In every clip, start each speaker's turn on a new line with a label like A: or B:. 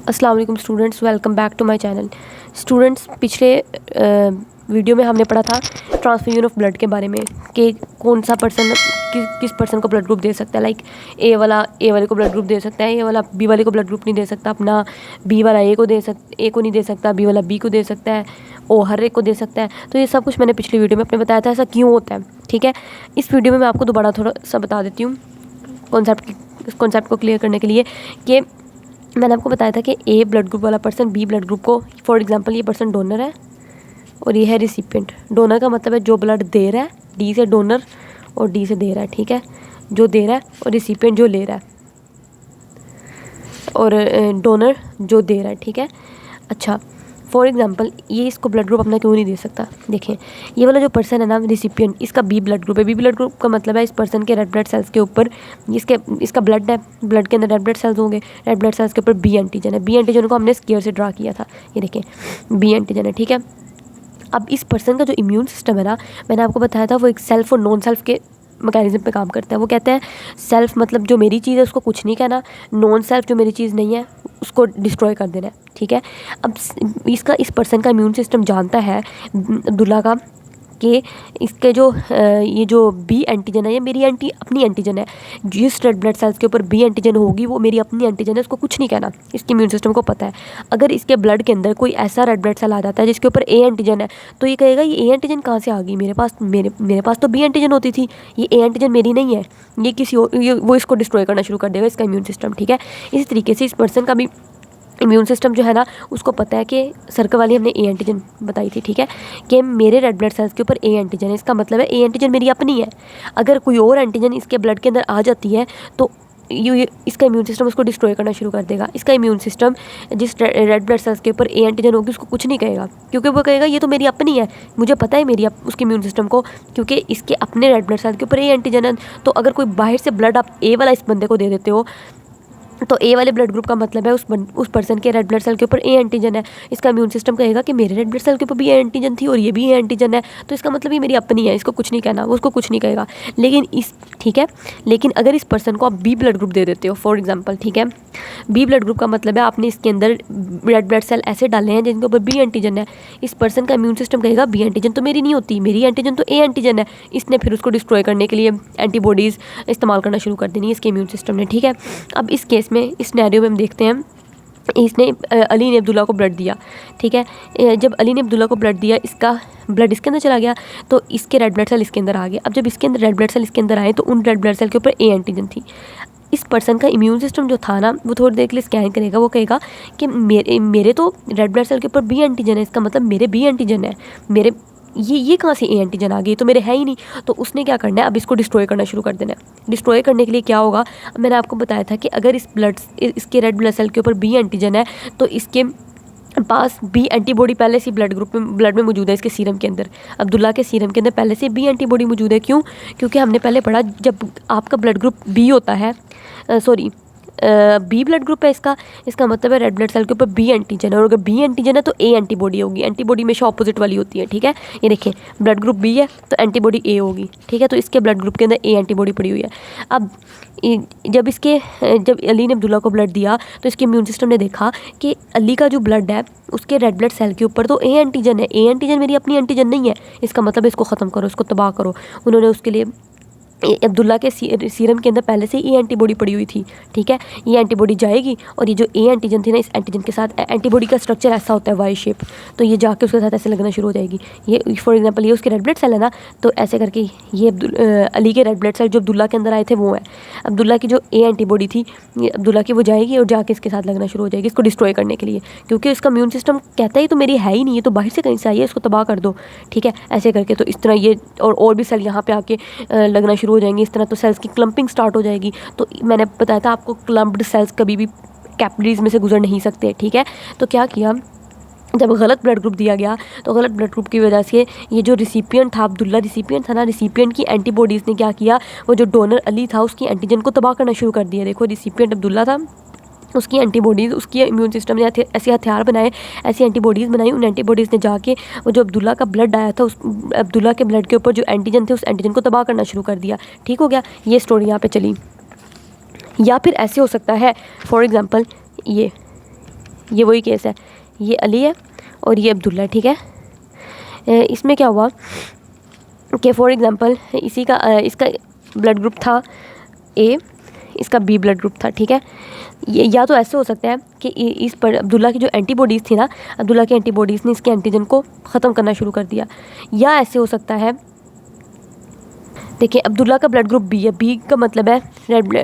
A: अस्सलाम वालेकुम students, welcome back to my channel. Students, पिछले वीडियो में हमने पढ़ा था ट्रांसफ्यूजन ऑफ ब्लड के बारे में कि कौन सा पर्सन किस पर्सन को ब्लड ग्रुप दे सकता है। लाइक ए वाले को ब्लड ग्रुप दे सकता है, ए वाला बी वाले को ब्लड ग्रुप नहीं दे सकता, अपना बी वाला ए को नहीं दे सकता, बी वाला बी को दे सकता है, ओ हर एक को दे सकता है। तो ये सब कुछ मैंने पिछली वीडियो में अपने बताया था, ऐसा क्यों होता है। ठीक है, इस वीडियो में मैं आपको दोबारा थोड़ा सा बता देती हूँ कॉन्सेप्ट को क्लियर करने के लिए कि मैंने आपको बताया था कि ए ब्लड ग्रुप वाला पर्सन बी ब्लड ग्रुप को, फॉर एग्जांपल ये पर्सन डोनर है और ये है रिसिपिएंट। डोनर का मतलब है जो ब्लड दे रहा है, डी से डोनर और डी से दे रहा है। ठीक है, जो दे रहा है और रिसिपिएंट जो ले रहा है, और डोनर जो दे रहा है। ठीक है, अच्छा, फॉर एग्जांपल ये इसको ब्लड ग्रुप अपना क्यों नहीं दे सकता। देखें, ये वाला जो पर्सन है ना रिसिपिएंट, इसका बी ब्लड ग्रुप है। बी ब्लड ग्रुप का मतलब है इस पर्सन के रेड ब्लड सेल्स के ऊपर इसका ब्लड है, ब्लड के अंदर रेड ब्लड सेल्स होंगे, रेड ब्लड सेल्स के ऊपर बी एंटीजन है। बी एंटीजन को हमने स्क्वायर से ड्रा किया था, ये देखें बी एंटीजन है। ठीक है, अब इस पर्सन का जो इम्यून सिस्टम है ना, मैंने आपको बताया था वो एक सेल्फ और नॉन सेल्फ के मैकेनिज्म पे काम करता है। वो कहते हैं सेल्फ मतलब जो मेरी चीज़ है उसको कुछ नहीं कहना, नॉन सेल्फ जो मेरी चीज़ नहीं है उसको डिस्ट्रॉय कर देना है। ठीक है, अब इस पर्सन का इम्यून सिस्टम जानता है अब्दुल्ला का कि इसके ये जो बी एंटीजन है ये मेरी अपनी एंटीजन है। जिस रेड ब्लड सेल्स के ऊपर बी एंटीजन होगी वो मेरी अपनी एंटीजन है, उसको कुछ नहीं कहना, इसके इम्यून सिस्टम को पता है। अगर इसके ब्लड के अंदर कोई ऐसा रेड ब्लड सेल आ जाता है जिसके ऊपर ए एंटीजन है, तो ये कहेगा ये ए एंटीजन कहाँ से आ गई, मेरे पास तो बी एंटीजन होती थी, ये ए एंटीजन मेरी नहीं है, ये किसी और, वो इसको डिस्ट्रॉय करना शुरू कर देगा, इसका इम्यून सिस्टम। ठीक है, इसी तरीके से इस पर्सन का भी इम्यून सिस्टम जो है ना उसको पता है कि सर्कल वाली हमने ए एंटीजन बताई थी। ठीक है, कि मेरे रेड ब्लड सेल्स के ऊपर ए एंटीजन है, इसका मतलब है ए एंटीजन मेरी अपनी है। अगर कोई और एंटीजन इसके ब्लड के अंदर आ जाती है तो इसका इम्यून सिस्टम उसको डिस्ट्रॉय करना शुरू कर देगा। इसका इम्यून सिस्टम जिस रेड ब्लड सेल्स के ऊपर ए एंटीजन होगी उसको कुछ नहीं कहेगा, क्योंकि वो कहेगा ये तो मेरी अपनी है, मुझे पता है मेरी उसके इम्यून सिस्टम को, क्योंकि इसके अपने रेड ब्लड सेल्स के ऊपर ए एंटीजन है। तो अगर कोई बाहर से ब्लड आप ए वाला इस बंदे को दे देते हो तो ए वाले ब्लड ग्रुप का मतलब है उस पर्सन के रेड ब्लड सेल के ऊपर ए एंटीजन है। इसका इम्यून सिस्टम कहेगा कि मेरे रेड ब्लड सेल के ऊपर भी ए एंटीजन थी और ये भी ए एंटीजन है, तो इसका मतलब ये मेरी अपनी है, इसको कुछ नहीं कहना, वो उसको कुछ नहीं कहेगा। ठीक है, लेकिन अगर इस पर्सन को आप बी ब्लड ग्रुप दे देते हो फॉर एग्जाम्पल, ठीक है, बी ब्लड ग्रुप का मतलब है आपने इसके अंदर रेड ब्लड सेल ऐसे डाले हैं जिनके ऊपर बी एंटीजन है। इस पर्सन का इम्यून सिस्टम कहेगा बी एंटीजन तो मेरी नहीं होती, मेरी एंटीजन तो ए एंटीजन है। इसने फिर उसको डिस्ट्रॉय करने के लिए एंटीबॉडीज़ इस्तेमाल करना शुरू कर देनी है इसके इम्यून सिस्टम ने। ठीक है, अब इस केस में, इस सिनेरियो में हम देखते हैं अली ने अब्दुल्ला को ब्लड दिया। ठीक है, जब अली ने अब्दुल्ला को ब्लड दिया, इसका ब्लड इसके अंदर चला गया तो इसके रेड ब्लड सेल इसके अंदर आ गए। अब जब इसके अंदर रेड ब्लड सेल इसके अंदर आए तो उन रेड ब्लड सेल के ऊपर ए एंटीजन थी। इस पर्सन का इम्यून सिस्टम जो था ना वो थोड़ी देर के लिए स्कैन करेगा, वो कहेगा कि मेरे तो रेड ब्लड सेल के ऊपर बी एंटीजन है, इसका मतलब मेरे बी एंटीजन है, मेरे ये कहाँ से ए एंटीजन आ गई, तो मेरे है ही नहीं। तो उसने क्या करना है, अब इसको डिस्ट्रॉय करना शुरू कर देना है। डिस्ट्रॉय करने के लिए क्या होगा, मैंने आपको बताया था कि अगर इसके रेड ब्लड सेल के ऊपर बी एंटीजन है तो इसके पास बी एंटीबॉडी पहले से ब्लड में मौजूद है, इसके सीरम के अंदर, अब्दुल्ला के सीरम के अंदर पहले से बी एंटीबॉडी मौजूद है। क्यों? क्योंकि हमने पहले पढ़ा जब आपका ब्लड ग्रुप बी होता है, बी ब्लड ग्रुप है इसका मतलब है रेड ब्लड सेल के ऊपर बी एंटीजन है, और अगर बी एंटीजन है तो ए एंटीबॉडी होगी। एंटीबॉडी हमेशा ऑपोजिट वाली होती है। ठीक है, ये देखिए ब्लड ग्रुप बी है तो एंटीबॉडी ए होगी। ठीक है, तो इसके ब्लड ग्रुप के अंदर ए एंटीबॉडी पड़ी हुई है। अब जब अली ने अब्दुल्ला को ब्लड दिया तो इसके इम्यून सिस्टम ने देखा कि अली का जो ब्लड है उसके रेड ब्लड सेल के ऊपर तो ए एंटीजन है, ए एंटीजन मेरी अपनी एंटीजन नहीं है, इसका मतलब इसको ख़त्म करो, इसको तबाह करो। उन्होंने उसके लिए अब्दुल्ला के सीरम के अंदर पहले से ये एंटीबॉडी पड़ी हुई थी। ठीक है, ये एंटीबॉडी जाएगी और ये जो ए एंटीजन थी ना, इस एंटीजन के साथ एंटीबॉडी का स्ट्रक्चर ऐसा होता है वाई शेप, तो ये जाके उसके साथ ऐसे लगना शुरू हो जाएगी। ये फॉर एग्जांपल ये उसके रेड ब्लड सेल है ना, तो ऐसे करके ये अली के रेड ब्लड सेल जो अब्दुल्ला के अंदर आए थे वो है। अब्दुल्ला की जो ए एंटीबॉडी थी ये अब्दुल्ला की, वो जाएगी और जाके इसके साथ लगना शुरू हो जाएगी इसको डिस्ट्रॉय करने के लिए, क्योंकि इसका इम्यून सिस्टम कहता है तो मेरी है ही नहीं, ये तो बाहर से कहीं से आई है, इसको तबाह कर दो। ठीक है, ऐसे करके तो इस तरह ये और भी सेल यहाँ पे आके लगना शुरू हो जाएंगे इस तरह, तो सेल्स की क्लम्पिंग स्टार्ट हो जाएगी। तो मैंने बताया था आपको क्लम्प्ड सेल्स कभी भी कैपिलरीज में से गुजर नहीं सकते। ठीक है, तो क्या किया, जब गलत ब्लड ग्रुप दिया गया तो गलत ब्लड ग्रुप की वजह से ये जो रिसिपिएंट था, अब्दुल्ला रिसिपिएंट था ना, रिसिपिएंट की एंटीबॉडीज़ ने क्या किया, वो जो डोनर अली था उसकी एंटीजन को तबाह करना शुरू कर दिया। देखो रिसिपिएंट अब्दुल्ला था, उसकी एंटीबॉडीज़, उसकी इम्यून सिस्टम ने ऐसे हथियार बनाए, ऐसी एंटीबॉडीज़ बनाई, उन एंटीबॉडीज़ ने जाके वो जो अब्दुल्ला का ब्लड आया था उस अब्दुल्ला के ब्लड के ऊपर जो एंटीजन थे उस एंटीजन को तबाह करना शुरू कर दिया। ठीक हो गया, ये स्टोरी यहाँ पे चली। या फिर ऐसे हो सकता है फॉर एग्ज़ाम्पल ये वही केस है, ये अली है और ये अब्दुल्ला है, ठीक है। इसमें क्या हुआ कि फॉर एग्ज़ाम्पल इसी का इसका ब्लड ग्रुप था ए, इसका बी ब्लड ग्रुप था, ठीक है। ये या तो ऐसे हो सकता है कि इस पर अब्दुल्ला की जो एंटीबॉडीज़ थी ना, अब्दुल्ला की एंटीबॉडीज़ ने इसके एंटीजन को ख़त्म करना शुरू कर दिया, या ऐसे हो सकता है, देखिए अब्दुल्ला का ब्लड ग्रुप बी है, बी का मतलब है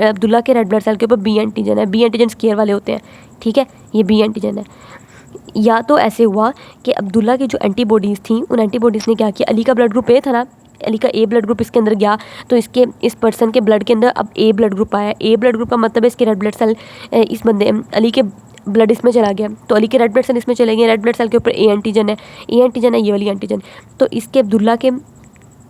A: अब्दुल्ला के रेड ब्लड सेल के ऊपर बी एंटीजन है, बी एंटीजन स्केयर वाले होते हैं, ठीक है, ये बी एंटीजन है। या तो ऐसे हुआ कि अब्दुल्ला की जो एंटीबॉडीज़ थी उन एंटीबॉडीज़ ने क्या किया, अली का ब्लड ग्रुप ए था ना, अली का ए ब्लड ग्रुप इसके अंदर गया, तो इसके इस पर्सन के ब्लड के अंदर अब ए ब्लड ग्रुप आया। ए ब्लड ग्रुप का मतलब है इसके रेड ब्लड सेल इस बंदे अली के ब्लड इसमें चला गया, तो अली के रेड ब्लड सेल इसमें चले गए, रेड ब्लड सेल के ऊपर ए एंटीजन है, ए एंटीजन है ये वाली एंटीजन, तो इसके अब्दुल्ला के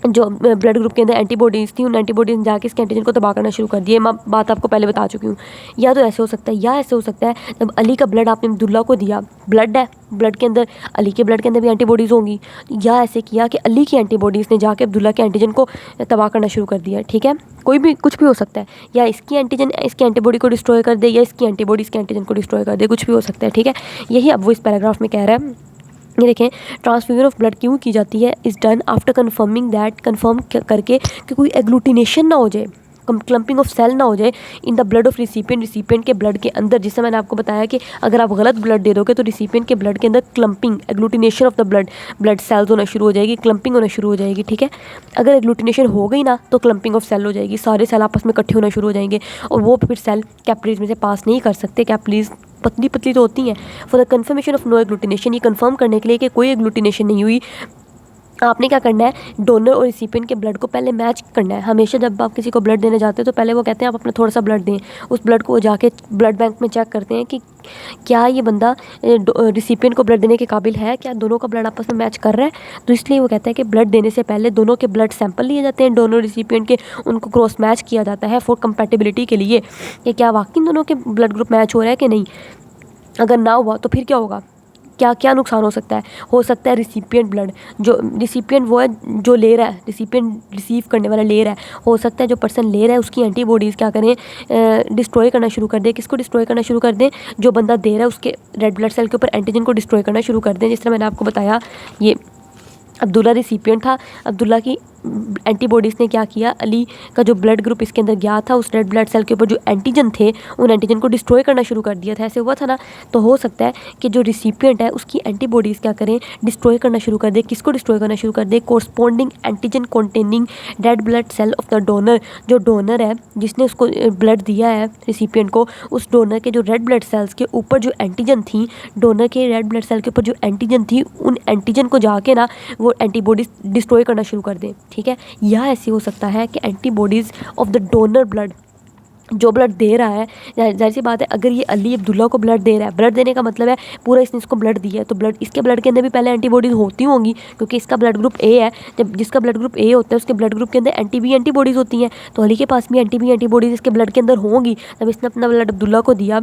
A: जो ब्लड ग्रुप के अंदर एंटीबॉडीज़ थी उन एंटीबॉडीज़ ने जाके इसके एंटीजन को तबाह करना शुरू कर दिया। मैं बात आपको पहले बता चुकी हूँ। या तो ऐसे हो सकता है, या ऐसे हो सकता है जब अली का ब्लड आपने अब्दुल्ला को दिया, ब्लड है, ब्लड के अंदर अली के ब्लड के अंदर भी एंटीबॉडीज़ होंगी, या ऐसे किया कि अली की एंटीबॉडीज़ ने जाके अब्दुल्ला के एंटीजन को तबाह करना शुरू कर दिया, ठीक है। कोई भी कुछ भी हो सकता है, या इसकी एंटीजन इसकी एंटीबॉडी को डिस्ट्रॉय कर दे, या इसकी एंटीबॉडी इसके एंटीजन को डिस्ट्रॉय कर दे, कुछ भी हो सकता है, ठीक है। यही अब वो इस पैराग्राफ में कह रहा है। ये देखें, ट्रांसफ्यूजन ऑफ ब्लड क्यों की जाती है, is done after confirming that, confirm करके कि कोई एग्लूटिनेशन ना हो जाए, क्लम्पिंग ऑफ सेल ना हो जाए in the blood of recipient के ब्लड के अंदर। जिससे मैंने आपको बताया कि अगर आप गलत ब्लड दे दोगे तो रिसिपिएंट के ब्लड के अंदर clumping, agglutination of the blood cells होना शुरू हो जाएगी, क्लम्पिंग होना शुरू हो जाएगी, ठीक है। अगर एग्लूटिनेशन हो गई ना तो क्लम्पिंग ऑफ सेल हो जाएगी, सारे सेल आपस में इकट्ठे होना शुरू हो जाएंगे और वो फिर सेल कैपिलरीज में से पास नहीं कर सकते। कैपिलरीज पतली पतली तो होती हैं। For the confirmation of no agglutination, ये कंफर्म करने के लिए कि कोई एग्लूटिनेशन नहीं हुई, आपने क्या करना है, डोनर और रिसिपिएंट के ब्लड को पहले मैच करना है। हमेशा जब आप किसी को ब्लड देने जाते हो तो पहले वो कहते हैं आप अपना थोड़ा सा ब्लड दें, उस ब्लड को जाके ब्लड बैंक में चेक करते हैं कि क्या ये बंदा रिसिपिएंट को ब्लड देने के काबिल है, क्या दोनों का ब्लड आपस में मैच कर रहा है। तो इसलिए वो कहता है कि ब्लड देने से पहले दोनों के ब्लड सैंपल लिए जाते हैं, डोनर रिसिपिएंट के, उनको क्रॉस मैच किया जाता है फॉर कंपैटिबिलिटी के लिए कि क्या वाकई दोनों के ब्लड ग्रुप मैच हो रहा है कि नहीं। अगर ना हुआ तो फिर क्या होगा, क्या क्या नुकसान हो सकता है रिसिपिएंट ब्लड, जो रिसिपिएंट वो है जो ले रहा है, रिसिपिएंट रिसीव करने वाला ले रहा है, हो सकता है जो पर्सन ले रहा है उसकी एंटीबॉडीज़ क्या करें, डिस्ट्रॉय करना शुरू कर दे। किसको डिस्ट्रॉय करना शुरू कर दें, जो बंदा दे रहा है उसके रेड ब्लड सेल के ऊपर एंटीजन को डिस्ट्रॉय करना शुरू कर दें। जिस तरह मैंने आपको बताया, ये अब्दुल्ला रिसिपिएंट था, अब्दुल्ला की एंटीबॉडीज़ ने क्या किया, अली का जो ब्लड ग्रुप इसके अंदर गया था उस रेड ब्लड सेल के ऊपर जो एंटीजन थे उन एंटीजन को डिस्ट्रॉय करना शुरू कर दिया था। ऐसे हुआ था ना। तो हो सकता है कि जो रिसिपिएंट है उसकी एंटीबॉडीज़ क्या करें, डिस्ट्रॉय करना शुरू कर दे। किसको डिस्ट्रॉय करना शुरू कर दे, corresponding antigen containing red blood cell of the donor. जो डोनर है जिसने उसको ब्लड दिया है रिसिपिएंट को, उस डोनर के जो रेड ब्लड सेल्स के ऊपर जो एंटीजन थी, डोनर के रेड ब्लड सेल के ऊपर जो एंटीजन थी, उन एंटीजन को जाके ना वो एंटीबॉडीज़ डिस्ट्रॉय करना शुरू कर दें, ठीक है। या ऐसे हो सकता है कि antibodies of the donor blood, जो ब्लड दे रहा है, जाहिर सी बात है अगर ये अली अब्दुल्ला को ब्लड दे रहा है, ब्लड देने का मतलब है पूरा इसने इसको ब्लड दिया है, तो ब्लड इसके ब्लड के अंदर भी पहले एंटीबॉडीज़ होती होंगी क्योंकि इसका ब्लड ग्रुप ए है। जब जिसका ब्लड ग्रुप ए होता है उसके ब्लड ग्रुप के अंदर एंटीबॉडीज़ होती हैं, तो अली के पास भी एंटीबॉडीज़ इसके ब्लड के अंदर होंगी। जब इसने अपना ब्लड अब्दुल्ला को दिया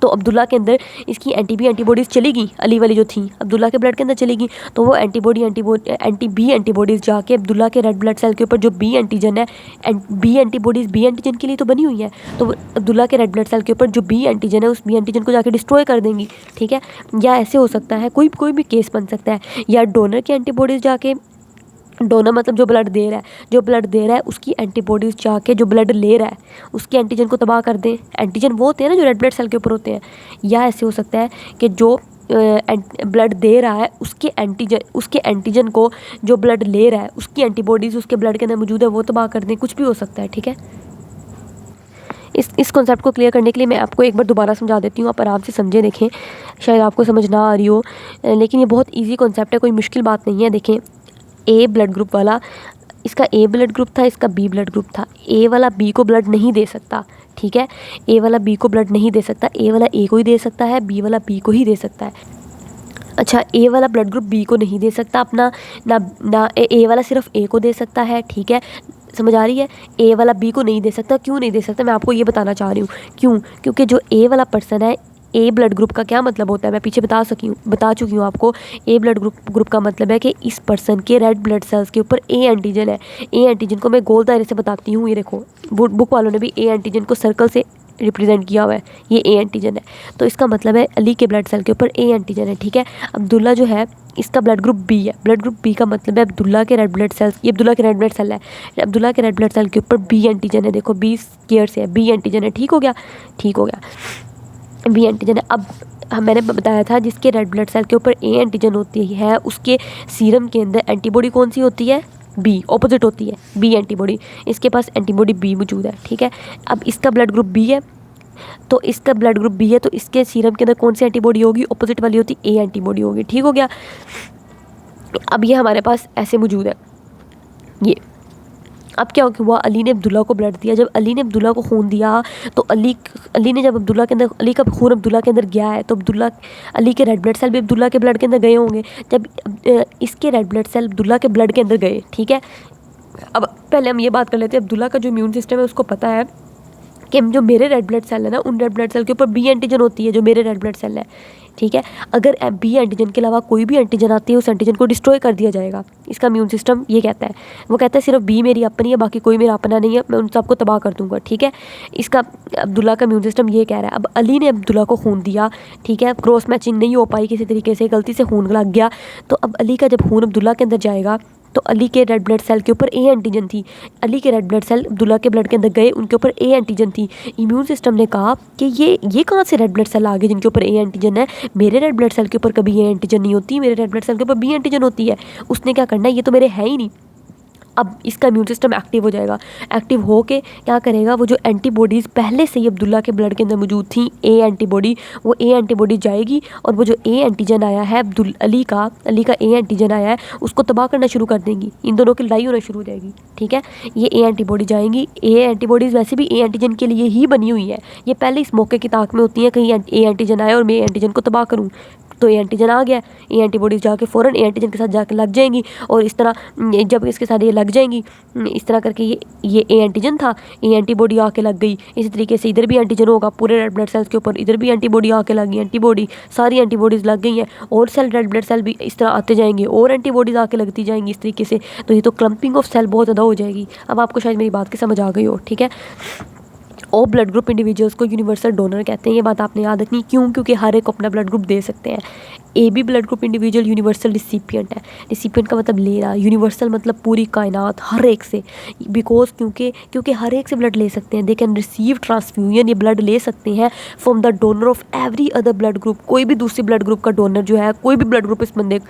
A: तो अब्दुल्ला के अंदर इसकी एंटीबॉडीज़ चली गई, अली वाली जो थी अब्दुल्ला के ब्लड के अंदर चली गई, तो वो एंटीबॉडीज़ जाके अब्दुल्ला के रेड ब्लड सेल के ऊपर जो बी एंटीजन है, बी एंटीबॉडीज़ बी एंटीजन के लिए तो बनी हुई है, तो अब्दुल्ला के रेड ब्लड सेल के ऊपर जो बी एंटीजन है उस बी एंटीजन को जाके डिस्ट्रॉय कर देंगी, ठीक है। या ऐसे हो सकता है कोई भी केस बन सकता है, या डोनर की एंटीबॉडीज़ जाके, डोनर मतलब जो ब्लड दे रहा है उसकी एंटीबॉडीज़ जाके जो ब्लड ले रहा है उसके एंटीजन को तबाह कर दें। एंटीजन वो होते हैं ना जो रेड ब्लड सेल के ऊपर होते हैं। या ऐसे हो सकता है कि जो ब्लड दे रहा है उसके एंटीजन को जो ब्लड ले रहा है उसकी एंटीबॉडीज़ उसके ब्लड के अंदर मौजूद है वो तबाह कर दें, कुछ भी हो सकता है, ठीक है। इस कॉन्सेप्ट को क्लियर करने के लिए मैं आपको एक बार दोबारा समझा देती हूँ, आप आराम से समझें। देखें, शायद आपको समझ ना आ रही हो लेकिन ये बहुत ईजी कॉन्सेप्ट है, कोई मुश्किल बात नहीं है। देखें, ए ब्लड ग्रुप वाला, इसका ए ब्लड ग्रुप था, इसका बी ब्लड ग्रुप था। ए वाला बी को ब्लड नहीं दे सकता, ठीक है। ए वाला बी को ब्लड नहीं दे सकता, ए वाला ए को ही दे सकता है, बी वाला बी को ही दे सकता है। अच्छा, ए वाला ब्लड ग्रुप बी को नहीं दे सकता अपना, ना ए वाला सिर्फ ए को दे सकता है, ठीक है। समझ आ रही है। ए वाला बी को नहीं दे सकता, क्यों नहीं दे सकता मैं आपको ये बताना चाह रही हूँ। क्यों? क्योंकि जो ए वाला पर्सन है, ए ब्लड ग्रुप का क्या मतलब होता है मैं पीछे बता चुकी हूँ आपको। ए ब्लड ग्रुप का मतलब है कि इस पर्सन के रेड ब्लड सेल्स के ऊपर ए एंटीजन है। ए एंटीजन को मैं गोल दायरे से बताती हूँ, ये देखो बुक वालों ने भी ए एंटीजन को सर्कल से रिप्रेजेंट किया हुआ है, ये ए एंटीजन है। तो इसका मतलब है अली के ब्लड सेल के ऊपर ए एंटीजन है, ठीक है। अब्दुल्ला जो है इसका ब्लड ग्रुप बी है, ब्लड ग्रुप बी का मतलब है अब्दुल्ला के रेड ब्लड सेल्स, ये अब्दुल्ला के रेड ब्लड सेल है, अब्दुल्ला के रेड ब्लड सेल के ऊपर बी एंटीजन है, देखो बी स्क्वायर से है, बी एंटीजन है, ठीक हो गया, ठीक हो गया, बी एंटीजन है। अब मैंने बताया था जिसके रेड ब्लड सेल के ऊपर ए एंटीजन होती है उसके सीरम के अंदर एंटीबॉडी कौन सी होती है, बी, ऑपोजिट होती है बी एंटीबॉडी, इसके पास एंटीबॉडी बी मौजूद है, ठीक है। अब इसका ब्लड ग्रुप बी है, तो इसका ब्लड ग्रुप बी है, तो इसके सीरम के अंदर कौन सी एंटीबॉडी होगी, ऑपोजिट वाली होती ए एंटीबॉडी होगी, ठीक हो गया। अब ये हमारे पास ऐसे मौजूद है ये। अब क्या हुआ, अली ने अब्दुल्ला को ब्लड दिया, जब अली ने अब्दुल्ला को खून दिया तो अली ने जब अब्दुल्ला के अंदर, अली का खून अब्दुल्ला के अंदर गया है, तो अली के रेड ब्लड सेल भी अब्दुल्ला के ब्लड के अंदर गए होंगे, जब इसके रेड ब्लड सेल अब्दुल्ला के ब्लड के अंदर गए, ठीक है। अब पहले हम ये बात कर लेते हैं, अब्दुल्ला का जो इम्यून सिस्टम है उसको पता है कि जो मेरे रेड ब्लड सेल है ना, उन रेड ब्लड सेल के ऊपर बी एंटीजन होती है जो मेरे रेड ब्लड सेल है, ठीक है। अगर बी एंटीजन के अलावा कोई भी एंटीजन आती है उस एंटीजन को डिस्ट्रॉय कर दिया जाएगा, इसका इम्यून सिस्टम ये कहता है। वो कहता है सिर्फ बी मेरी अपनी है, बाकी कोई मेरा अपना नहीं है, मैं उन सबको तबाह कर दूंगा, ठीक है। इसका अब्दुल्ला का इम्यून सिस्टम ये कह रहा है। अब अली ने अब्दुल्ला को खून दिया, ठीक है, क्रॉस मैचिंग नहीं हो पाई किसी तरीके से, गलती से खून लग गया, तो अब अली का जब खून अब्दुल्ला के अंदर जाएगा तो अली के रेड ब्लड सेल के ऊपर ए एंटीजन थी, अली के रेड ब्लड सेल अब्दुल्ला के ब्लड के अंदर गए, उनके ऊपर ए एंटीजन थी। इम्यून सिस्टम ने कहा कि ये कहाँ से रेड ब्लड सेल आ गए जिनके ऊपर ए एंटीजन है, मेरे रेड ब्लड सेल के ऊपर कभी ए एंटीजन नहीं होती, मेरे रेड ब्लड सेल के ऊपर बी एंटीजन होती है। उसने क्या करना है, ये तो मेरे है ही नहीं। अब इसका इम्यून सिस्टम एक्टिव हो जाएगा, एक्टिव हो के क्या करेगा, वो जो एंटीबॉडीज़ पहले से ही अब्दुल्ला के ब्लड के अंदर मौजूद थी ए एंटीबॉडी, वो ए एंटीबॉडी जाएगी और वो जो ए एंटीजन आया है अली का ए एंटीजन आया है उसको तबाह करना शुरू कर देंगी, इन दोनों की लड़ाई होना शुरू हो जाएगी, ठीक है। ये ए एंटीबॉडी जाएंगी, ए एंटीबॉडीज़ वैसे भी ए एंटीजन के लिए ही बनी हुई है, ये पहले इस मौके की ताक में होती है कहीं ए एंटीजन आए और मैं ए एंटीजन को तबाह करूँ, तो ए एंटीजन आ गया, ए एंटीबॉडीज़ जाके फ़ौरन ए एंटीजन के साथ जाके लग जाएंगी, और इस तरह जब इसके साथ ये लग जाएंगी, इस तरह करके ये ए एंटीजन था, ए एंटीबॉडी आके लग गई, इसी तरीके से इधर भी एंटीजन होगा पूरे रेड ब्लड सेल्स के ऊपर, इधर भी एंटीबॉडी आके लग गई, एंटीबॉडी सारी एंटीबॉडीज़ लग गई हैं, और सेल रेड ब्लड सेल भी इस तरह आते जाएंगे और एंटीबॉडीज़ आके लगती जाएंगी इस तरीके से, तो ये तो क्लम्पिंग ऑफ सेल बहुत ज़्यादा हो जाएगी। अब आपको शायद मेरी बात की समझ आ गई हो, ठीक है। ओ ब्लड ग्रुप इंडिविजुअल्स को यूनिवर्सल डोनर कहते हैं, ये बात आपने याद रखनी, क्यों, क्योंकि हर एक अपना ब्लड ग्रुप दे सकते हैं। A B blood group individual universal recipient है, रिसिपिएंट का मतलब ले रहा, यूनिवर्सल मतलब पूरी कायनात हर एक से, बिकॉज क्योंकि हर एक से ब्लड ले सकते हैं, दे कैन रिसीव ट्रांसफ्यूजन, ये ब्लड ले सकते हैं from the donor of every other blood group, कोई भी दूसरी ब्लड ग्रुप का डोनर जो है, कोई भी ब्लड ग्रुप इस बंदे,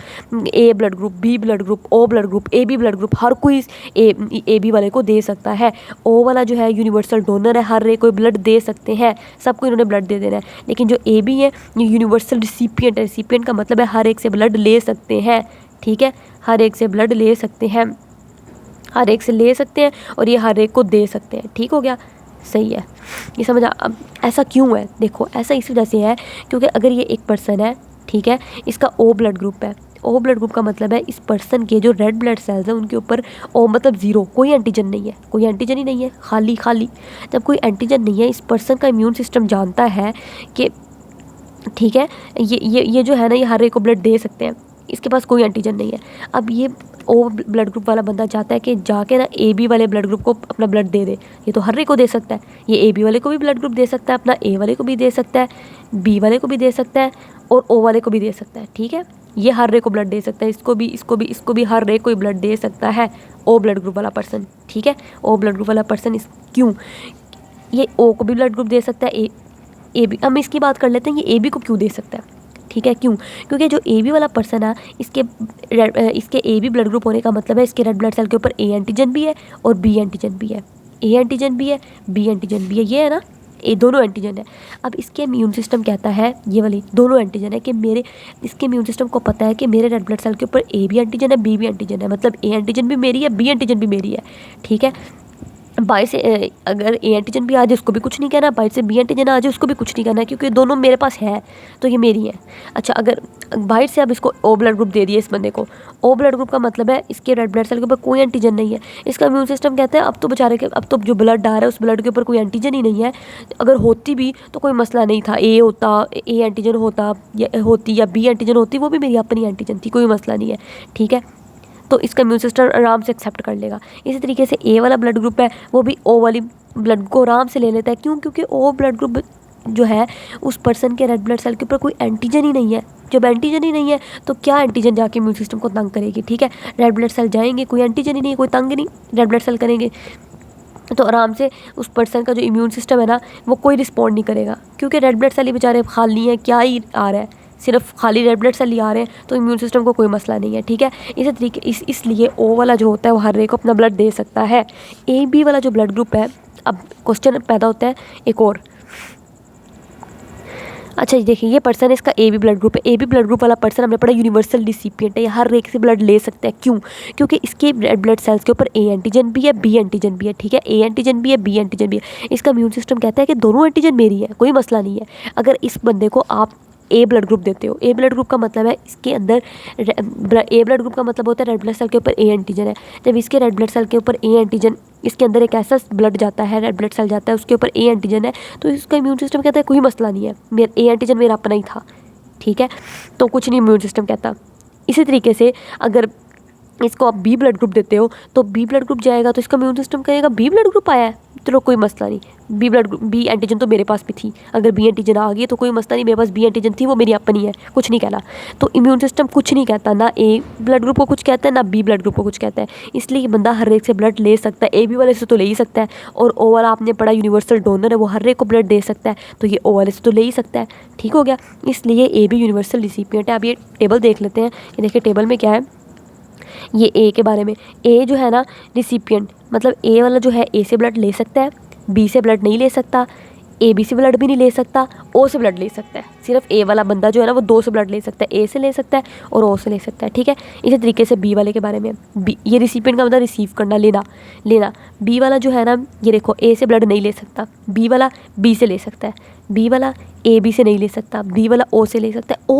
A: A blood group, B blood group, O blood group, A B blood group, हर कोई ए बी वाले को दे सकता है। ओ वाला जो है यूनिवर्सल डोनर है, हर एक कोई ब्लड दे सकते हैं, सबको इन्होंने ब्लड दे देना है। लेकिन जो ए बी है ये यूनिवर्सल रिसिपिएंट है, रिसिपिएंट का मतलब है हर एक से ब्लड ले सकते हैं, ठीक है, हर एक से ब्लड ले सकते हैं, हर एक से ले सकते हैं और ये हर एक को दे सकते हैं, ठीक हो गया, सही है, ये समझा। अब ऐसा क्यों है, देखो ऐसा इस वजह से है क्योंकि अगर ये एक पर्सन है, ठीक है, इसका ओ ब्लड ग्रुप है, ओ ब्लड ग्रुप का मतलब है इस पर्सन के जो रेड ब्लड सेल्स हैं उनके ऊपर ओ मतलब ज़ीरो, कोई एंटीजन नहीं है, कोई एंटीजन ही नहीं है, खाली। जब कोई एंटीजन नहीं है, इस पर्सन का इम्यून सिस्टम जानता है कि ठीक है ये जो है ना, ये हर एक को ब्लड दे सकते हैं, इसके पास कोई एंटीजन नहीं है। अब ये ओ ब्लड ग्रुप वाला बंदा चाहता है कि जाके ना ए बी वाले ब्लड ग्रुप को अपना ब्लड दे दे, ये तो हर एक को दे सकता है, ये ए बी वाले को भी ब्लड ग्रुप दे सकता है अपना, ए वाले को भी दे सकता है, बी वाले को भी दे सकता है और ओ वाले को भी दे सकता है, ठीक है, ये हर एक को ब्लड दे सकता है, इसको भी हर एक को ब्लड दे सकता है, ओ ब्लड ग्रुप वाला पर्सन, ठीक है। ओ ब्लड ग्रुप वाला पर्सन क्यों, ये ओ को भी ब्लड ग्रुप दे सकता है, ए बी, हम इसकी बात कर लेते हैं, ये ए बी को क्यों दे सकता है, ठीक है, क्यों, क्योंकि जो ए बी वाला पर्सन है इसके ए बी ब्लड ग्रुप होने का मतलब है इसके रेड ब्लड सेल के ऊपर ए एंटीजन भी है और बी एंटीजन भी है, ए एंटीजन भी है, बी एंटीजन भी है, ये है ना, ये दोनों एंटीजन है। अब इसके इम्यून सिस्टम कहता है, ये वाली दोनों एंटीजन है कि इसके इम्यून सिस्टम को पता है कि मेरे रेड ब्लड सेल के ऊपर ए भी एंटीजन है, बी भी एंटीजन है, मतलब ए एंटीजन भी मेरी है, बी एंटीजन भी मेरी है, ठीक है। बाई से अगर ए एंटीजन भी आ जाए उसको भी कुछ नहीं कहना, बाई से बी एंटीजन आ जाए उसको भी कुछ नहीं कहना, क्योंकि दोनों मेरे पास है तो ये मेरी है। अच्छा, अगर बाहर से अब इसको ओ ब्लड ग्रुप दे दिए इस बंदे को, ओ ब्लड ग्रुप का मतलब है इसके रेड ब्लड सेल के ऊपर कोई एंटीजन नहीं है, इसका इम्यून सिस्टम कहता है अब तो बेचारे के, अब तो जो ब्लड आ रहा है उस ब्लड के ऊपर कोई एंटीजन ही नहीं है, अगर होती भी तो कोई मसला नहीं था, ए एंटीजन होता या बी एंटीजन होती, वो भी मेरी अपनी एंटीजन थी, कोई मसला नहीं है, ठीक है। तो इसका इम्यून सिस्टम आराम से एक्सेप्ट कर लेगा। इसी तरीके से ए वाला ब्लड ग्रुप है वो भी ओ वाली ब्लड को आराम से ले लेता है। क्यों? क्योंकि ओ ब्लड ग्रुप जो है उस पर्सन के रेड ब्लड सेल के ऊपर कोई एंटीजन ही नहीं है। जब एंटीजन ही नहीं है तो क्या एंटीजन जाके इम्यून सिस्टम को तंग करेगी, ठीक है। रेड ब्लड सेल जाएंगे, कोई एंटीजन ही नहीं, कोई तंग नहीं, रेड ब्लड सेल करेंगे तो आराम से उस पर्सन का जो इम्यून सिस्टम है ना वो कोई रिस्पॉन्ड नहीं करेगा, क्योंकि रेड ब्लड सेल ही बेचारे खाली हैं, क्या ही आ रहा है, सिर्फ खाली रेड ब्लड सेल ही आ रहे हैं, तो इम्यून सिस्टम को कोई मसला नहीं है, ठीक है। इसी तरीके इसलिए ओ वाला जो होता है वो हर एक को अपना ब्लड दे सकता है। ए बी वाला जो ब्लड ग्रुप है, अब क्वेश्चन पैदा होता है एक और। अच्छा जी देखिए, ये पर्सन है, इसका ए बी ब्लड ग्रुप है। ए बी ब्लड ग्रुप वाला पर्सन हमने पढ़ा यूनिवर्सल रिसिपिएंट है, ये हर एक से ब्लड ले सकता है। क्यों? क्योंकि इसके रेड ब्लड सेल्स के ऊपर ए एंटीजन भी है, बी एंटीजन भी है, ठीक है। ए एंटीजन भी है, बी एंटीजन भी है। इसका इम्यून सिस्टम कहता है कि दोनों एंटीजन मेरी है, कोई मसला नहीं है। अगर इस बंदे को आप ए ब्लड ग्रुप देते हो, ए ब्लड ग्रुप का मतलब है इसके अंदर ए ब्लड ग्रुप का मतलब होता है रेड ब्लड सेल के ऊपर ए एंटीजन है। जब इसके रेड ब्लड सेल के ऊपर ए एंटीजन, इसके अंदर एक ऐसा ब्लड जाता है, रेड ब्लड सेल जाता है, उसके ऊपर ए एंटीजन है, तो इसका इम्यून सिस्टम कहता है कोई मसला नहीं है, मेरा ए एंटीजन मेरा अपना ही था, ठीक है, तो कुछ नहीं इम्यून सिस्टम कहता। इसी तरीके से अगर इसको आप बी ब्लड ग्रुप देते हो तो बी ब्लड ग्रुप जाएगा तो इसका इम्यून सिस्टम कहेगा बी ब्लड ग्रुप आया है, चलो कोई मसला नहीं, B blood group, B antigen तो मेरे पास भी थी, अगर बी एंटीजन आ गई तो कोई मसला नहीं, मेरे पास बी एंटीजन थी, वो मेरी अपनी है, कुछ नहीं कहना। तो इम्यून सिस्टम कुछ नहीं कहता, ना ए ब्लड ग्रुप को कुछ कहता है, ना बी ब्लड ग्रुप को कुछ कहता है। इसलिए ये बंदा हर एक से ब्लड ले सकता है। ए बी वाले से तो ले ही सकता है, और ओ वाला आपने पढ़ा यूनिवर्सल डोनर है, वो हर एक को ब्लड दे सकता है, तो ये ओ वाले से तो ले ही सकता है, ठीक हो गया। इसलिए ए बी यूनिवर्सल रिसिपिएंट है। अब ये टेबल देख लेते हैं, ये देखिए टेबल में क्या है, ये ए के बारे में। ए जो है ना रिसिपिएंट, मतलब ए वाला जो है ए से ब्लड ले सकता है, बी से ब्लड नहीं ले सकता, ए बी से ब्लड भी नहीं ले सकता, ओ से ब्लड ले सकता है। सिर्फ ए वाला बंदा जो है ना वो दो से ब्लड ले सकता है, ए से ले सकता है और ओ से ले सकता है, ठीक है। इसी तरीके से बी वाले के बारे में, बी ये रिसिपिएंट का मतलब रिसीव करना, लेना। बी वाला जो है ना, ये देखो ए से ब्लड नहीं ले सकता, बी वाला बी से ले सकता है, बी वाला ए बी से नहीं ले सकता, बी वाला ओ से ले सकता है,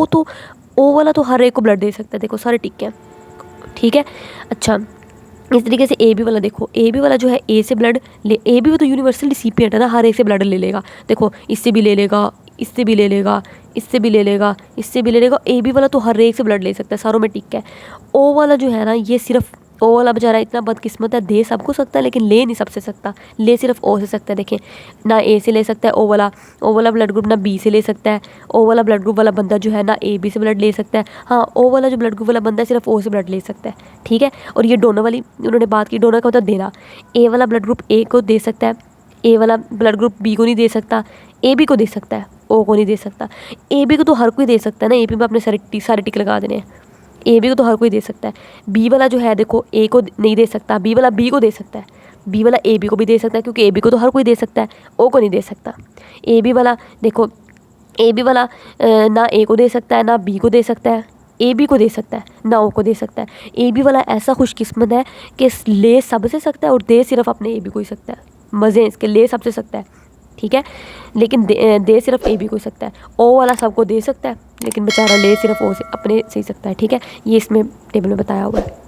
A: ओ वाला तो हर एक को ब्लड दे सकता है, देखो सारे टिक हैं, ठीक है। अच्छा इस तरीके से ए बी वाला देखो, ए बी वाला जो है ए से ब्लड ले, ए बी तो यूनिवर्सल रिसिपिएंट है ना, हर एक से ब्लड ले लेगा, देखो इससे भी ले लेगा, इससे भी ले लेगा, इससे भी ले लेगा, इससे भी ले लेगा। ए बी वाला तो हर एक से ब्लड ले सकता है, सारों में टिक है। ओ वाला जो है ना, ये सिर्फ ओ वाला बेचारा इतना बदकिस्मत है, दे सबको सकता है लेकिन ले नहीं सबसे सकता, ले सिर्फ ओ से सकता है। देखें ना ए से ले सकता है ओ वाला ब्लड ग्रुप, ना बी से ले सकता है। ओ वाला ब्लड ग्रुप वाला बंदा जो है ना ए बी से ब्लड ले सकता है, हाँ ओ वाला जो ब्लड ग्रुप वाला बंदा है सिर्फ ओ से ब्लड ले सकता है, ठीक है। और ये डोनर वाली उन्होंने बात की, डोनर का मतलब देना। ए वाला ब्लड ग्रुप ए को दे सकता है, ए वाला ब्लड ग्रुप बी को नहीं दे सकता, ए बी को दे सकता है, ओ को नहीं दे सकता। ए बी को तो हर कोई दे सकता है ना, ए बी में अपने सारे टिक लगा देने हैं, ए बी को तो हर कोई दे सकता है। बी वाला जो है देखो ए को नहीं दे सकता, बी वाला बी को दे सकता है, बी वाला ए बी को भी दे सकता है, क्योंकि ए बी को तो हर कोई दे सकता है, ओ को नहीं दे सकता। ए बी वाला देखो, ए बी वाला ना ए को दे सकता है, ना बी को दे सकता है, ए बी को दे सकता है, ना ओ को दे सकता है। ए बी वाला ऐसा खुशकिस्मत है कि ले सबसे सकता है और दे सिर्फ अपने ए बी को ही सकता है, मज़े इसके, ले सबसे सकता है, ठीक है, लेकिन दे सिर्फ ए बी को ही सकता है। ओ वाला सबको दे सकता है लेकिन बेचारा ले सिर्फ ओ से अपने से ही सकता है, ठीक है। ये इसमें टेबल में बताया हुआ है।